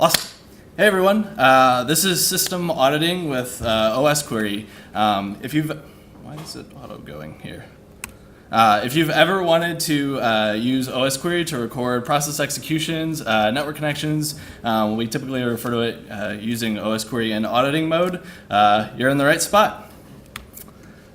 Awesome. Hey everyone, this is System Auditing with Osquery. Why is it auto going here? If you've ever wanted to use Osquery to record process executions, network connections, we typically refer to it using Osquery in auditing mode, you're in the right spot.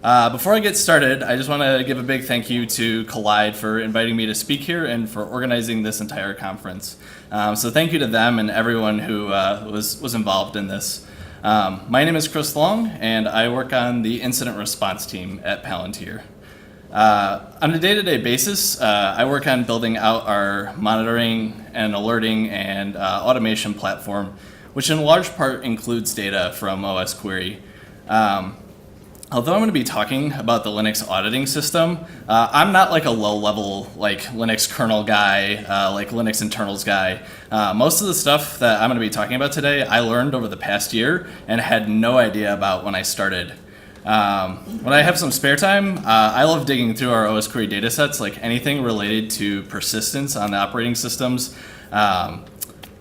Before I get started, I just want to give a big thank you to Collide for inviting me to speak here and for organizing this entire conference. So thank you to them and everyone who was involved in this. My name is Chris Long, and I work on the incident response team at Palantir. On a day-to-day basis, I work on building out our monitoring and alerting and automation platform, which in large part includes data from Osquery. Although I'm going to be talking about the Linux auditing system, I'm not like a low-level like Linux kernel guy, like Linux internals guy. Most of the stuff that I'm going to be talking about today, I learned over the past year and had no idea about when I started. When I have some spare time, I love digging through our Osquery datasets, like anything related to persistence on the operating systems.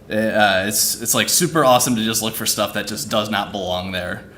It's like super awesome to just look for stuff that just does not belong there.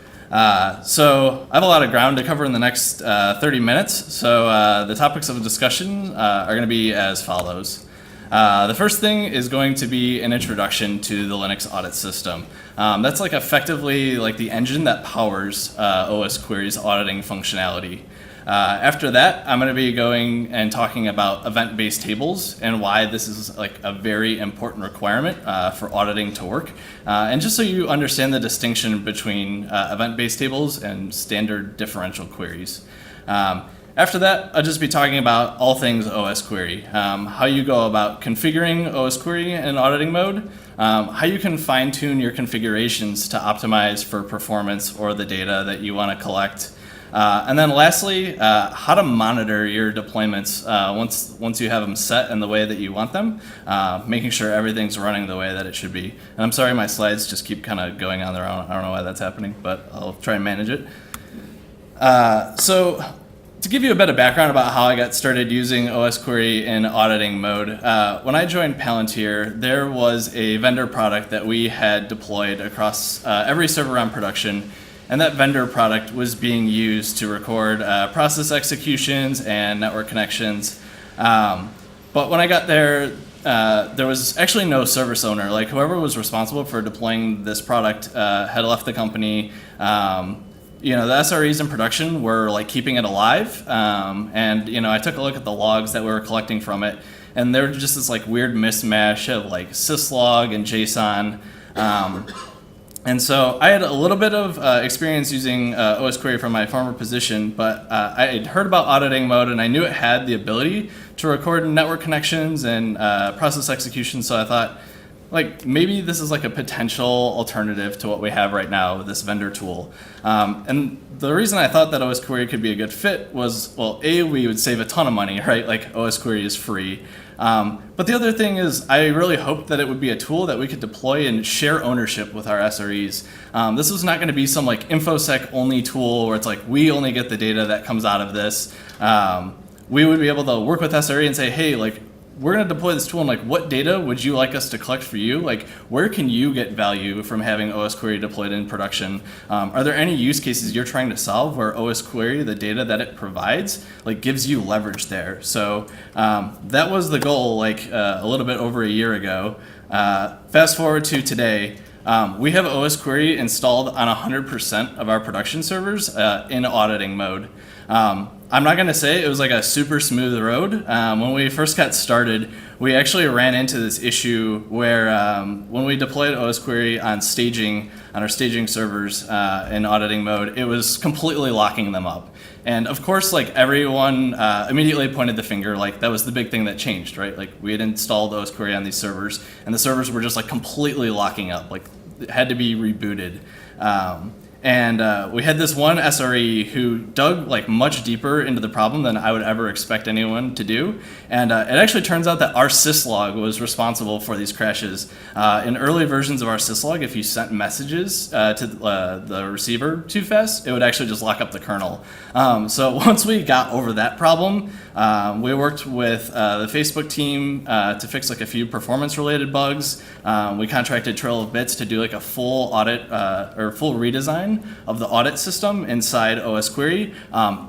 So I have a lot of ground to cover in the next 30 minutes. So the topics of discussion are going to be as follows. The first thing is going to be an introduction to the Linux audit system. That's like effectively like the engine that powers Osquery's auditing functionality. After that, I'm going to be going and talking about event-based tables and why this is like a very important requirement for auditing to work. And just so you understand the distinction between event-based tables and standard differential queries. After that, I'll just be talking about all things Osquery, how you go about configuring Osquery in auditing mode, how you can fine-tune your configurations to optimize for performance or the data that you want to collect. And then lastly, how to monitor your deployments once you have them set in the way that you want them, making sure everything's running the way that it should be. And I'm sorry my slides just keep kind of going on their own. I don't know why that's happening, but I'll try and manage it. So to give you a bit of background about how I got started using Osquery in auditing mode, when I joined Palantir, there was a vendor product that we had deployed across every server on production. And that vendor product was being used to record process executions and network connections. But when I got there, there was actually no service owner. Like whoever was responsible for deploying this product had left the company. You know, the SREs in production were like keeping it alive. And you know, I took a look at the logs that we were collecting from it, and they were just this like weird mismatch of like syslog and JSON. And so I had a little bit of experience using Osquery from my former position, but I had heard about auditing mode and I knew it had the ability to record network connections and process execution. So I thought, like, maybe this is like a potential alternative to what we have right now with this vendor tool. And the reason I thought that Osquery could be a good fit was, well, A, we would save a ton of money, right? Like Osquery is free. But the other thing is I really hoped that it would be a tool that we could deploy and share ownership with our SREs. This was not going to be some like InfoSec only tool where it's like we only get the data that comes out of this. We would be able to work with SRE and say, hey, like, we're going to deploy this tool and like what data would you like us to collect for you? Like where can you get value from having Osquery deployed in production? Are there any use cases you're trying to solve where Osquery, the data that it provides, like gives you leverage there? So that was the goal like a little bit over a year ago. Fast forward to today. We have Osquery installed on 100% of our production servers in auditing mode. I'm not going to say it was like a super smooth road. When we first got started, we actually ran into this issue where when we deployed Osquery on our staging servers in auditing mode, it was completely locking them up. And of course, like everyone immediately pointed the finger, like that was the big thing that changed, right? Like we had installed Osquery on these servers and the servers were just like completely locking up, like it had to be rebooted. And we had this one SRE who dug like much deeper into the problem than I would ever expect anyone to do. And it actually turns out that our syslog was responsible for these crashes. In early versions of our syslog, if you sent messages to the receiver too fast, it would actually just lock up the kernel. So once we got over that problem, we worked with the Facebook team to fix like a few performance-related bugs. We contracted Trail of Bits to do like a full audit or full redesign of the audit system inside Osquery.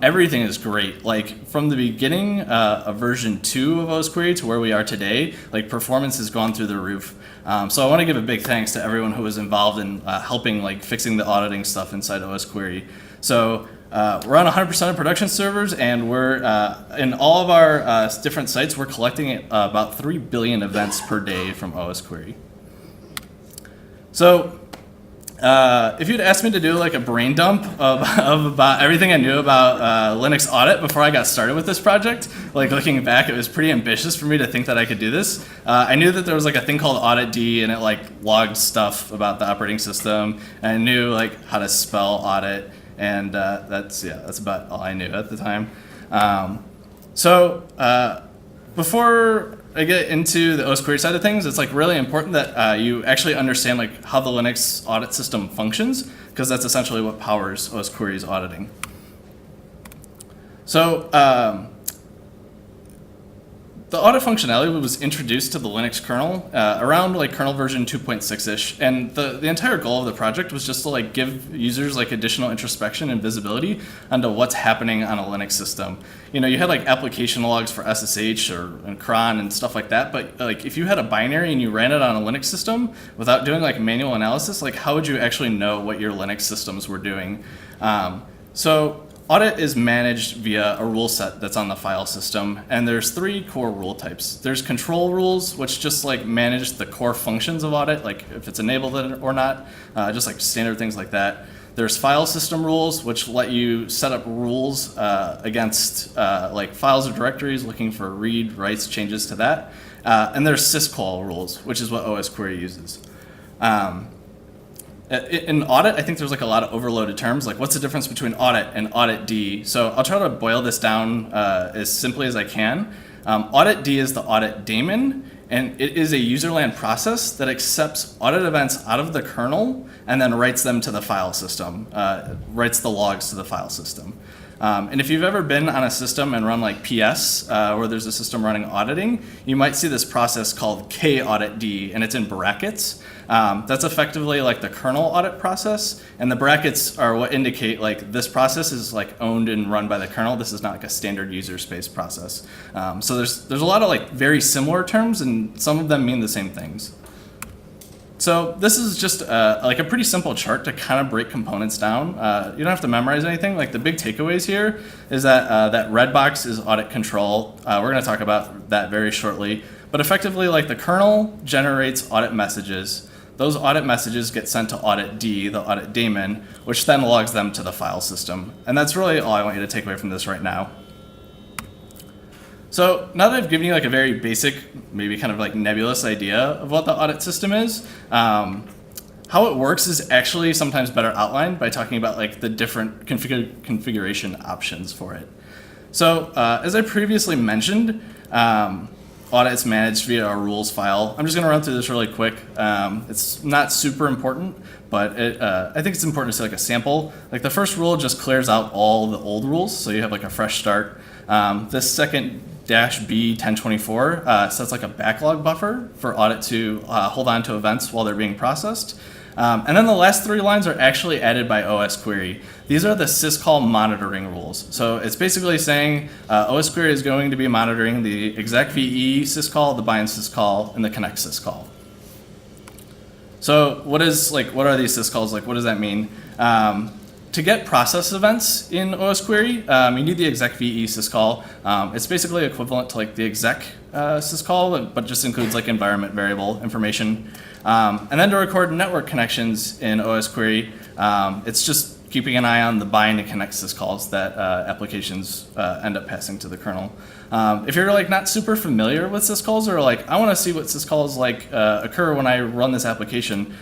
Everything is great. Like from the beginning of version 2 of Osquery to where we are today, like performance has gone through the roof. So I want to give a big thanks to everyone who was involved in helping like fixing the auditing stuff inside Osquery. So we're on 100% of production servers, and we're in all of our different sites, we're collecting about 3 billion events per day from Osquery. So if you'd asked me to do like a brain dump of about everything I knew about Linux audit before I got started with this project, like looking back, it was pretty ambitious for me to think that I could do this. I knew that there was like a thing called audit-d, and it like logged stuff about the operating system, and I knew like how to spell audit, and that's about all I knew at the time. Before I get into the Osquery side of things, it's like really important that you actually understand like how the Linux audit system functions, because that's essentially what powers Osquery's auditing. So the audit functionality was introduced to the Linux kernel around like kernel version 2.6-ish, and the entire goal of the project was just to like give users like additional introspection and visibility onto what's happening on a Linux system. You know, you had like application logs for SSH and cron and stuff like that, but like if you had a binary and you ran it on a Linux system without doing like manual analysis, like how would you actually know what your Linux systems were doing? So audit is managed via a rule set that's on the file system, and there's 3 core rule types. There's control rules, which just like manage the core functions of audit, like if it's enabled or not, just like standard things like that. There's file system rules, which let you set up rules against like files or directories, looking for read, writes, changes to that. And there's syscall rules, which is what Osquery uses. In audit, I think there's like a lot of overloaded terms, like what's the difference between audit and audit-d? So I'll try to boil this down as simply as I can. Audit-d is the audit daemon, and it is a userland process that accepts audit events out of the kernel and then writes them to the file system, writes the logs to the file system. And if you've ever been on a system and run like PS, where there's a system running auditing, you might see this process called k-audit-d, and it's in brackets. That's effectively like the kernel audit process, and the brackets are what indicate like this process is like owned and run by the kernel. This is not like a standard user space process. So there's a lot of like very similar terms, and some of them mean the same things. So this is just like a pretty simple chart to kind of break components down. You don't have to memorize anything. Like the big takeaways here is that that red box is audit control. We're going to talk about that very shortly. But effectively, like the kernel generates audit messages. Those audit messages get sent to audit-d, the audit daemon, which then logs them to the file system. And that's really all I want you to take away from this right now. So now that I've given you like a very basic, maybe kind of like nebulous idea of what the audit system is, how it works is actually sometimes better outlined by talking about like the different configuration options for it. So as I previously mentioned, audit is managed via a rules file. I'm just going to run through this really quick. It's not super important, but I think it's important to see like a sample. Like the first rule just clears out all the old rules, so you have like a fresh start. This second -B 1024 sets like a backlog buffer for audit to hold on to events while they're being processed. And then the last 3 lines are actually added by Osquery. These are the syscall monitoring rules. So it's basically saying Osquery is going to be monitoring the execve syscall, the bind syscall, and the connect syscall. So what are these syscalls? Like, what does that mean? To get process events in Osquery, you need the execve syscall. It's basically equivalent to like the exec syscall, but just includes like environment variable information. And then to record network connections in Osquery, it's just keeping an eye on the bind and connect syscalls that applications end up passing to the kernel. If you're like not super familiar with Syscalls, or like I want to see what Syscalls like occur when I run this application,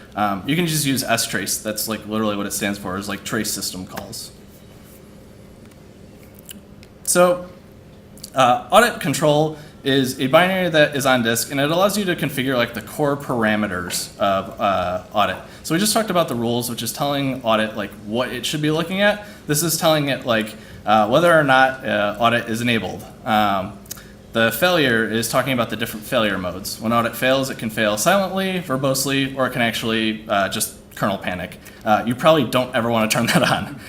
you can just use strace. That's like literally what it stands for, is like trace system calls. So audit control is a binary that is on disk, and it allows you to configure like the core parameters of audit. So we just talked about the rules, which is telling audit like what it should be looking at. This is telling it like whether or not audit is enabled. The failure is talking about the different failure modes. When audit fails, it can fail silently, verbosely, or it can actually just kernel panic. You probably don't ever want to turn that on.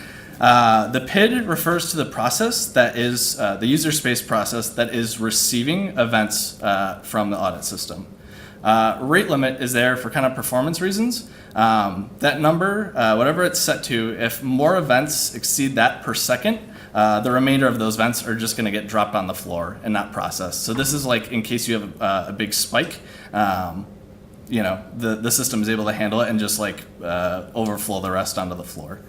The PID refers to the process that is the user space process that is receiving events from the audit system. Rate limit is there for kind of performance reasons. That number, whatever it's set to, if more events exceed that per second, the remainder of those events are just going to get dropped on the floor and not processed. So this is like in case you have a big spike, you know, the system is able to handle it and just like overflow the rest onto the floor.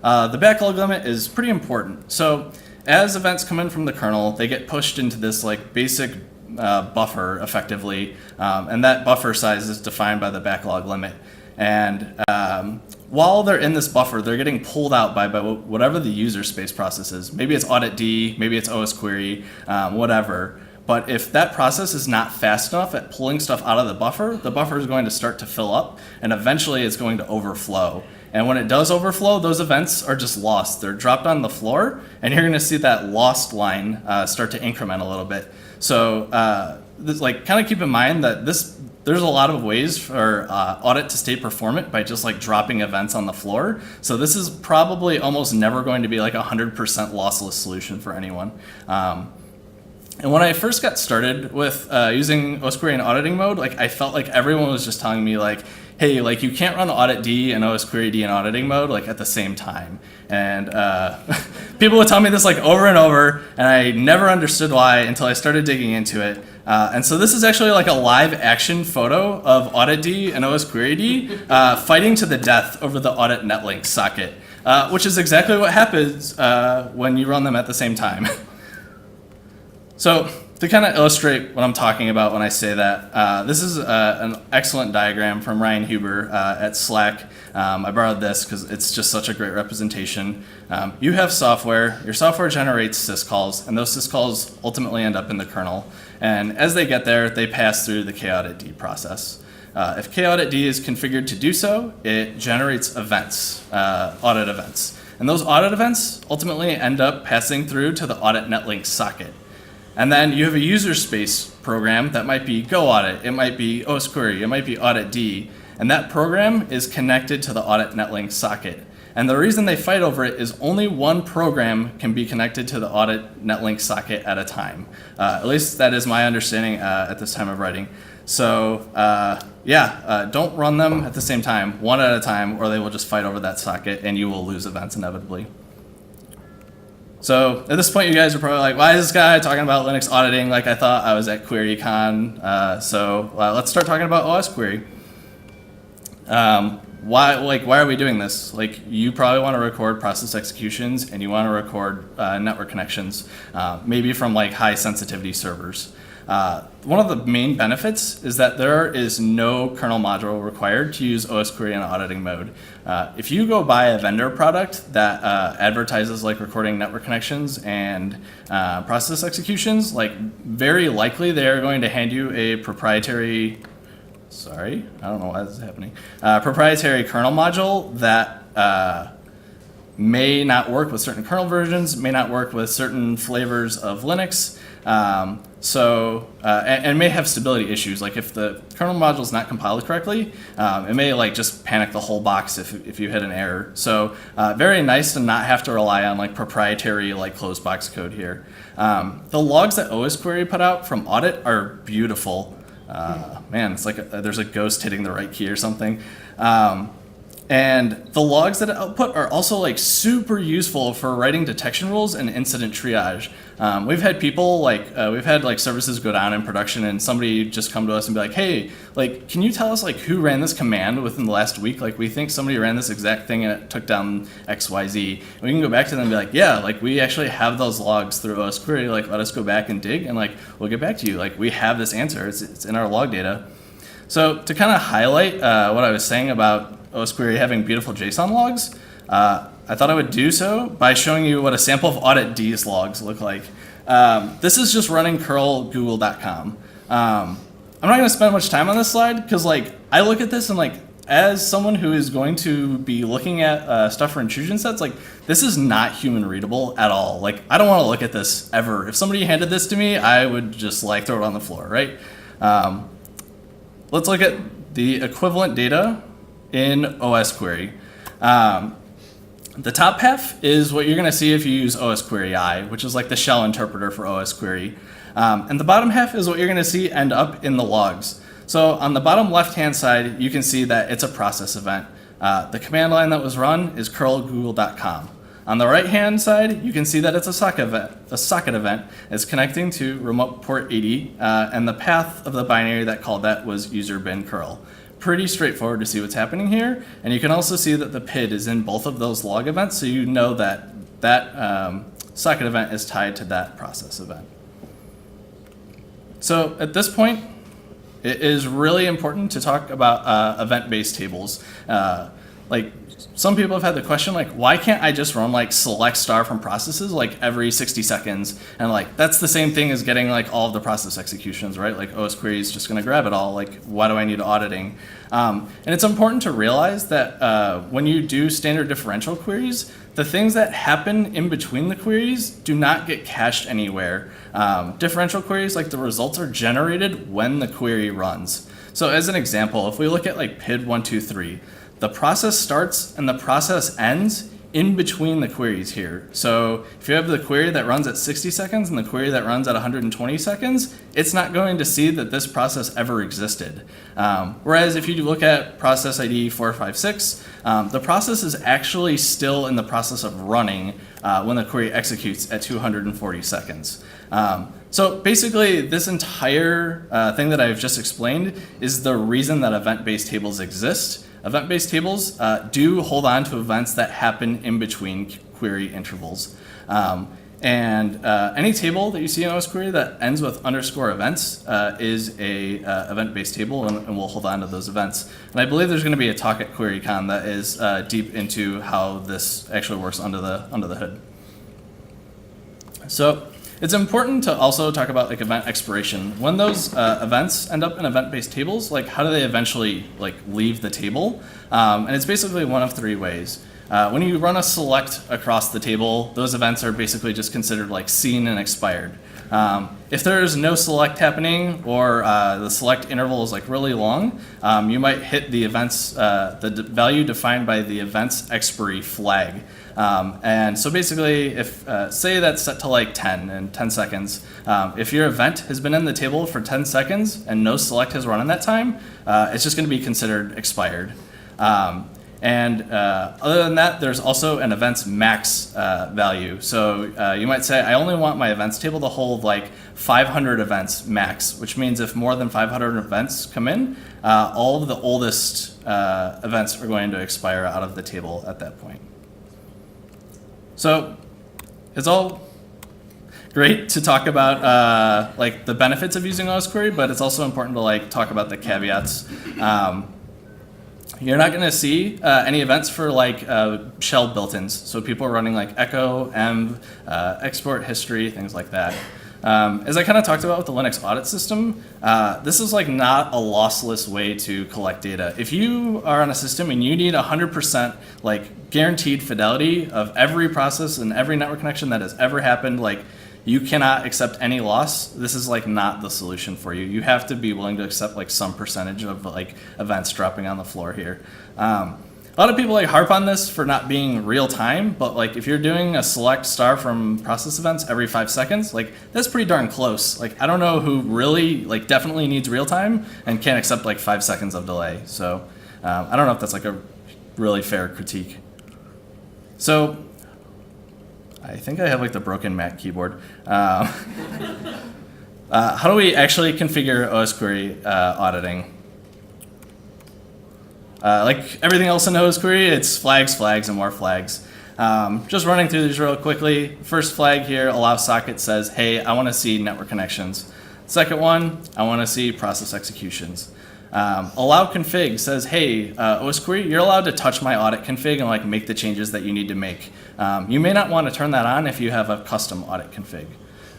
The backlog limit is pretty important. So as events come in from the kernel, they get pushed into this like basic buffer effectively, and that buffer size is defined by the backlog limit. And while they're in this buffer, they're getting pulled out by whatever the user space process is. Maybe it's audit-d, maybe it's Osquery, whatever. But if that process is not fast enough at pulling stuff out of the buffer is going to start to fill up, and eventually it's going to overflow. And when it does overflow, those events are just lost. They're dropped on the floor, and you're going to see that lost line start to increment a little bit. So like kind of keep in mind that there's a lot of ways for audit to stay performant by just like dropping events on the floor. So this is probably almost never going to be like 100% lossless solution for anyone. And when I first got started with using Osquery in auditing mode, like I felt like everyone was just telling me like, hey, like you can't run audit-d and Osquery-d in auditing mode like at the same time. And people would tell me this like over and over, and I never understood why until I started digging into it. And so this is actually like a live action photo of audit-d and Osquery-d fighting to the death over the audit netlink socket, which is exactly what happens when you run them at the same time. So to kind of illustrate what I'm talking about when I say that, this is an excellent diagram from Ryan Huber at Slack. I borrowed this because it's just such a great representation. You have software, your software generates syscalls, and those syscalls ultimately end up in the kernel. And as they get there, they pass through the kaudit-d process. If kaudit-d is configured to do so, it generates events, audit events. And those audit events ultimately end up passing through to the audit netlink socket. And then you have a user space program that might be GoAudit, it might be Osquery, it might be audit-d, and that program is connected to the audit netlink socket. And the reason they fight over it is only one program can be connected to the audit netlink socket at a time. At least that is my understanding at this time of writing. So don't run them at the same time, one at a time, or they will just fight over that socket and you will lose events inevitably. So at this point, you guys are probably like, why is this guy talking about Linux auditing like I thought I was at QueryCon? Let's start talking about Osquery. Why are we doing this? Like, you probably want to record process executions and you want to record network connections, maybe from like high sensitivity servers. One of the main benefits is that there is no kernel module required to use Osquery in auditing mode. If you go buy a vendor product that advertises like recording network connections and process executions, like very likely they are going to hand you a proprietary, I don't know why this is happening, proprietary kernel module that may not work with certain kernel versions, may not work with certain flavors of Linux. And may have stability issues. Like if the kernel module is not compiled correctly, it may like just panic the whole box if you hit an error. So very nice to not have to rely on like proprietary like closed box code here. The logs that Osquery put out from audit are beautiful. Man, it's like there's a ghost hitting the right key or something. And the logs that it output are also like super useful for writing detection rules and incident triage. We've had people we've had like services go down in production and somebody just come to us and be like, hey, like, can you tell us like who ran this command within the last week? Like, we think somebody ran this exact thing and it took down XYZ. And we can go back to them and be like, yeah, like we actually have those logs through Osquery. Like, let us go back and dig and like we'll get back to you. Like, we have this answer. It's in our log data. So to kind of highlight what I was saying about Osquery having beautiful JSON logs, I thought I would do so by showing you what a sample of audit-based logs look like. This is just running curl google.com. I'm not going to spend much time on this slide because like I look at this and like as someone who is going to be looking at stuff for intrusion sets, like this is not human readable at all. Like I don't want to look at this ever. If somebody handed this to me, I would just like throw it on the floor, right? Let's look at the equivalent data in Osquery. The top half is what you're going to see if you use osquery, which is like the shell interpreter for Osquery. And the bottom half is what you're going to see end up in the logs. So on the bottom left-hand side, you can see that it's a process event. The command line that was run is curl google.com. On the right-hand side, you can see that it's a socket event. It's connecting to remote port 80, and the path of the binary that called that was user bin curl. Pretty straightforward to see what's happening here, and you can also see that the PID is in both of those log events, so you know that that socket event is tied to that process event. So at this point, it is really important to talk about event-based tables. Like some people have had the question like, why can't I just run like select star from processes like every 60 seconds? And like, that's the same thing as getting like all of the process executions, right? Like Osquery is just gonna grab it all. Like, why do I need auditing? And it's important to realize that when you do standard differential queries, the things that happen in between the queries do not get cached anywhere. Differential queries, like the results are generated when the query runs. So as an example, if we look at like PID 123, the process starts and the process ends in between the queries here. So if you have the query that runs at 60 seconds and the query that runs at 120 seconds, it's not going to see that this process ever existed. Whereas if you look at process ID 456, the process is actually still in the process of running when the query executes at 240 seconds. So basically, this entire thing that I've just explained is the reason that event-based tables exist. Event-based tables do hold on to events that happen in between query intervals. And any table that you see in Osquery that ends with underscore events is a event-based table, and we'll hold on to those events. And I believe there's going to be a talk at QueryCon that is deep into how this actually works under the hood. So it's important to also talk about like event expiration. When those events end up in event-based tables, like how do they eventually like leave the table? And it's basically one of three ways. When you run a select across the table, those events are basically just considered like seen and expired. If there's no select happening or the select interval is like really long, you might hit the events, the value defined by the event's expiry flag. And so basically, if say that's set to like 10 and 10 seconds, if your event has been in the table for 10 seconds and no select has run in that time, it's just going to be considered expired. Other than that, there's also an event's max value. So you might say, I only want my events table to hold like 500 events max, which means if more than 500 events come in, all of the oldest events are going to expire out of the table at that point. So it's all great to talk about like the benefits of using Osquery, but it's also important to like talk about the caveats. You're not going to see any events for like shell built-ins. So people are running like echo, env, export history, things like that. As I kind of talked about with the Linux audit system, this is like not a lossless way to collect data. If you are on a system and you need 100% like guaranteed fidelity of every process and every network connection that has ever happened, like you cannot accept any loss. This is like not the solution for you. You have to be willing to accept like some percentage of like events dropping on the floor here. A lot of people like harp on this for not being real time, but like if you're doing a select star from process events every 5 seconds, like that's pretty darn close. Like I don't know who really like definitely needs real time and can't accept like 5 seconds of delay. So I don't know if that's like a really fair critique. So I think I have like the broken Mac keyboard. How do we actually configure Osquery auditing? Like everything else in Osquery, it's flags, flags, and more flags. Just running through these real quickly. First flag here, allow socket, says, hey, I want to see network connections. Second one, I want to see process executions. Allow config says, hey, Osquery, you're allowed to touch my audit config and like make the changes that you need to make. You may not want to turn that on if you have a custom audit config.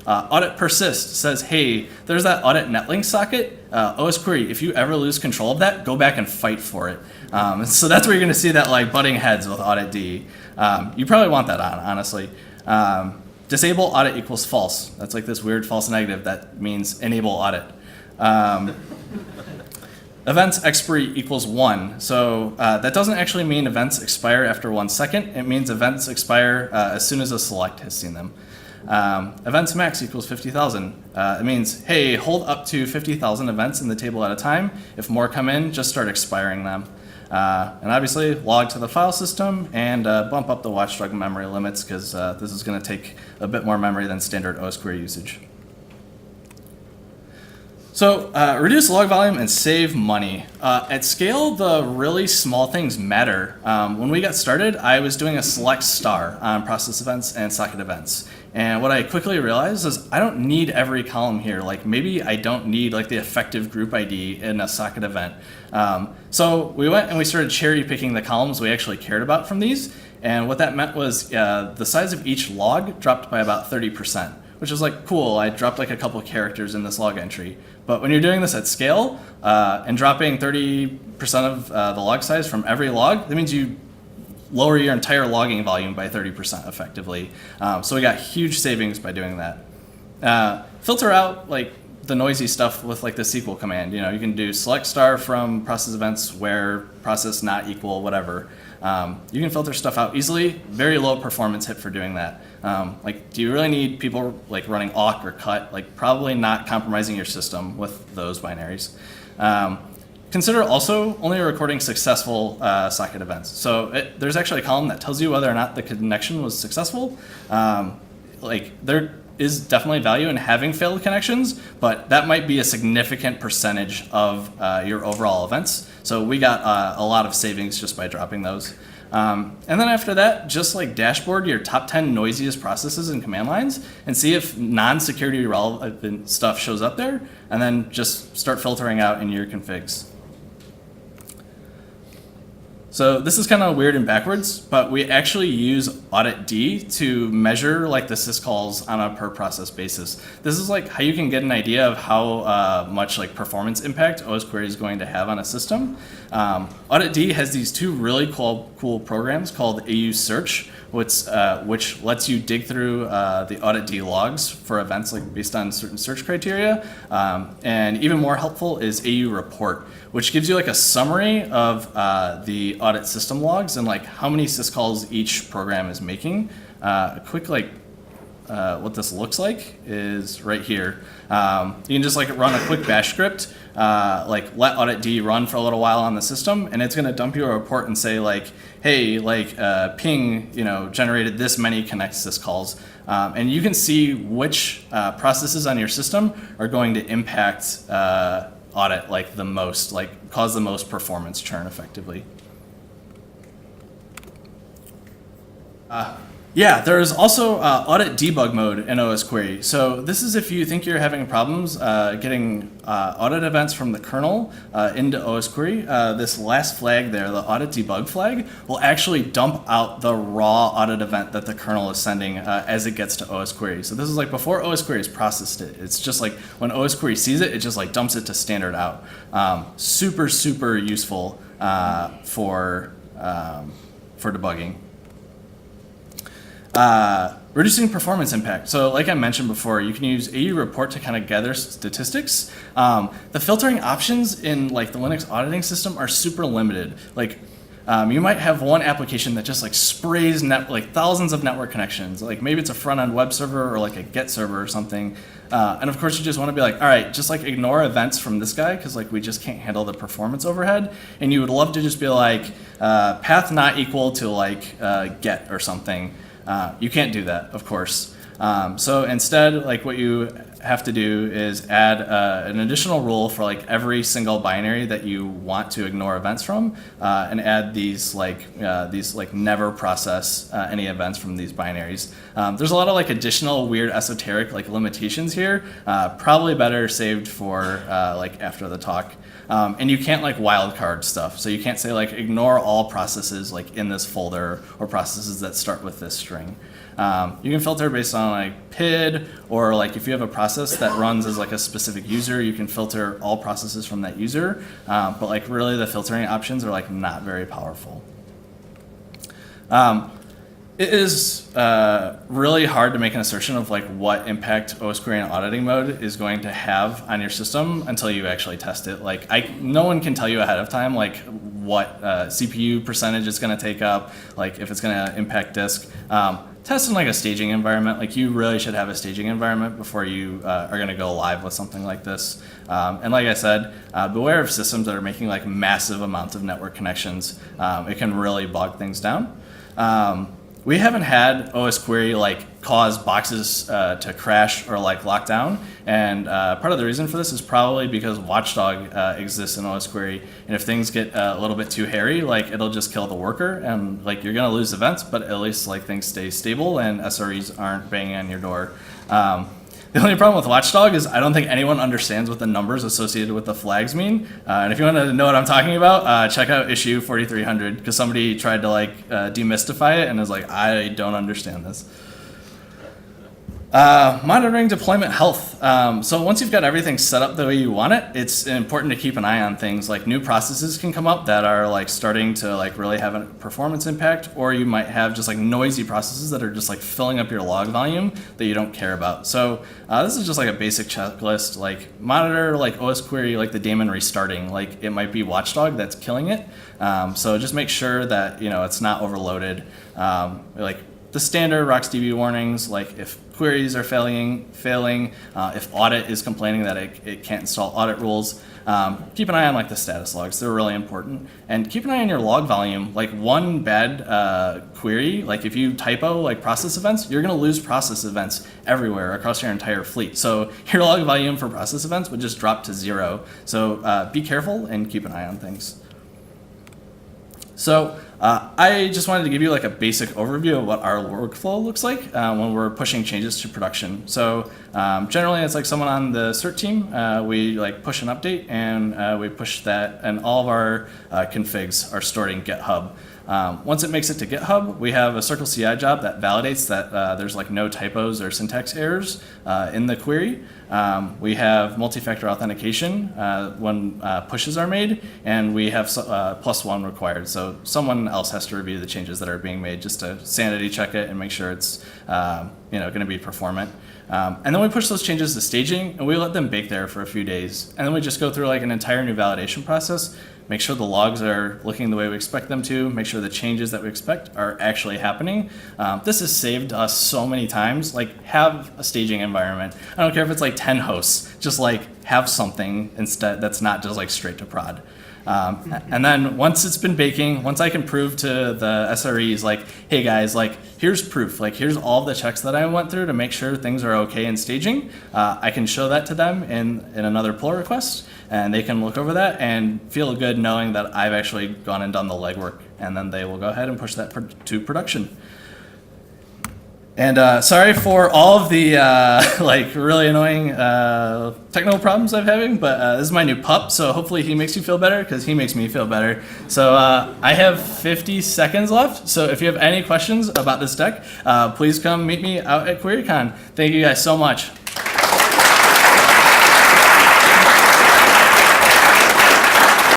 Audit persist says, hey, there's that audit netlink socket. Osquery, if you ever lose control of that, go back and fight for it. So that's where you're going to see that like butting heads with audit D. You probably want that on, honestly. Disable audit equals false. That's like this weird false negative that means enable audit. Events expiry equals 1. So that doesn't actually mean events expire after 1 second. It means events expire as soon as a select has seen them. Events max equals 50,000. It means, hey, hold up to 50,000 events in the table at a time. If more come in, just start expiring them. And obviously, log to the file system and bump up the watchdog memory limits because this is going to take a bit more memory than standard Osquery usage. So reduce log volume and save money. At scale, the really small things matter. When we got started, I was doing a select star on process events and socket events. And what I quickly realized is I don't need every column here. Like maybe I don't need like the effective group ID in a socket event. So we went and we started cherry picking the columns we actually cared about from these. And what that meant was the size of each log dropped by about 30%. Which is like, cool, I dropped like a couple characters in this log entry. But when you're doing this at scale and dropping 30% of the log size from every log, that means you lower your entire logging volume by 30% effectively. So we got huge savings by doing that. Filter out like the noisy stuff with like the SQL command. You know, you can do select star from process events where process not equal, whatever. You can filter stuff out easily. Very low performance hit for doing that. Like, do you really need people like running awk or cut? Like, probably not compromising your system with those binaries. Consider also only recording successful socket events. So there's actually a column that tells you whether or not the connection was successful. Like, there is definitely value in having failed connections, but that might be a significant percentage of your overall events. So we got a lot of savings just by dropping those. And then after that, just like dashboard your top 10 noisiest processes and command lines and see if non-security relevant stuff shows up there, and then just start filtering out in your configs. So this is kind of weird and backwards, but we actually use audit-D to measure like the syscalls on a per process basis. This is like how you can get an idea of how much like performance impact Osquery is going to have on a system. Audit-D has these two really cool programs called AU Search, which lets you dig through the audit-D logs for events like based on certain search criteria. And even more helpful is AU Report, which gives you like a summary of the audit system logs and like how many syscalls each program is making. A quick like what this looks like is right here. You can just like run a quick bash script, like let audit-D run for a little while on the system, and it's going to dump you a report and say like, hey, like ping, generated this many connect syscalls, and you can see which processes on your system are going to impact audit like the most, like cause the most performance churn effectively. Yeah, there's also audit debug mode in Osquery. So this is if you think you're having problems getting audit events from the kernel into Osquery. This last flag there, the audit debug flag, will actually dump out the raw audit event that the kernel is sending as it gets to Osquery. So this is like before Osquery has processed it. It's just like when Osquery sees it, it just like dumps it to standard out. Super, super useful for debugging. Reducing performance impact. So like I mentioned before, you can use AU Report to kind of gather statistics. The filtering options in like the Linux auditing system are super limited. Like you might have one application that just like sprays like thousands of network connections. Like maybe it's a front-end web server or like a GET server or something. And of course you just want to be like, all right, just like ignore events from this guy because like we just can't handle the performance overhead. And you would love to just be like path not equal to like GET or something. You can't do that, of course. So instead, like what you have to do is add an additional rule for like every single binary that you want to ignore events from, and add these never process any events from these binaries. There's a lot of like additional weird esoteric like limitations here, probably better saved for like after the talk. And you can't like wildcard stuff. So you can't say like ignore all processes like in this folder or processes that start with this string. You can filter based on like PID, or like if you have a process that runs as like a specific user, you can filter all processes from that user. But like really the filtering options are like not very powerful. It is really hard to make an assertion of like what impact Osquery in auditing mode is going to have on your system until you actually test it. Like no one can tell you ahead of time like what CPU percentage it's going to take up, like if it's going to impact disk. Test in like a staging environment. Like you really should have a staging environment before you are going to go live with something like this. And like I said, beware of systems that are making like massive amounts of network connections. It can really bog things down. We haven't had Osquery like cause boxes to crash or like lock down, and part of the reason for this is probably because Watchdog exists in Osquery, and if things get a little bit too hairy, like it'll just kill the worker, and like you're gonna lose events, but at least like things stay stable and SREs aren't banging on your door. The only problem with Watchdog is I don't think anyone understands what the numbers associated with the flags mean. And if you want to know what I'm talking about, check out issue 4300, because somebody tried to like demystify it and is like, I don't understand this. Monitoring deployment health. So once you've got everything set up the way you want it, it's important to keep an eye on things like new processes can come up that are like starting to like really have a performance impact, or you might have just like noisy processes that are just like filling up your log volume that you don't care about. So this is just like a basic checklist, like monitor like Osquery, like the daemon restarting, like it might be Watchdog that's killing it. So just make sure that, you know, it's not overloaded. Like the standard RocksDB warnings, like if queries are failing, if audit is complaining that it can't install audit rules, keep an eye on like the status logs. They're really important. And keep an eye on your log volume. Like one bad query, like if you typo like process events, you're gonna lose process events everywhere across your entire fleet. So your log volume for process events would just drop to 0. So be careful and keep an eye on things. So I just wanted to give you like a basic overview of what our workflow looks like when we're pushing changes to production. So generally it's like someone on the cert team, we like push an update and we push that, and all of our configs are stored in GitHub. Once it makes it to GitHub, we have a Circle CI job that validates that there's like no typos or syntax errors in the query. We have multi-factor authentication when pushes are made, and we have +1 required. So someone else has to review the changes that are being made just to sanity check it and make sure it's going to be performant. And then we push those changes to staging, and we let them bake there for a few days. And then we just go through like an entire new validation process, make sure the logs are looking the way we expect them to, make sure the changes that we expect are actually happening. This has saved us so many times. Like, have a staging environment. I don't care if it's like 10 hosts, just like have something instead that's not just like straight to prod. And then once it's been baking, once I can prove to the SREs like, hey guys, like here's proof, like here's all the checks that I went through to make sure things are okay in staging, I can show that to them in another pull request, and they can look over that and feel good knowing that I've actually gone and done the legwork, and then they will go ahead and push that to production. And sorry for all of the like really annoying technical problems I'm having, but this is my new pup, so hopefully he makes you feel better, because he makes me feel better. So I have 50 seconds left, so if you have any questions about this deck, please come meet me out at QueryCon. Thank you guys so much.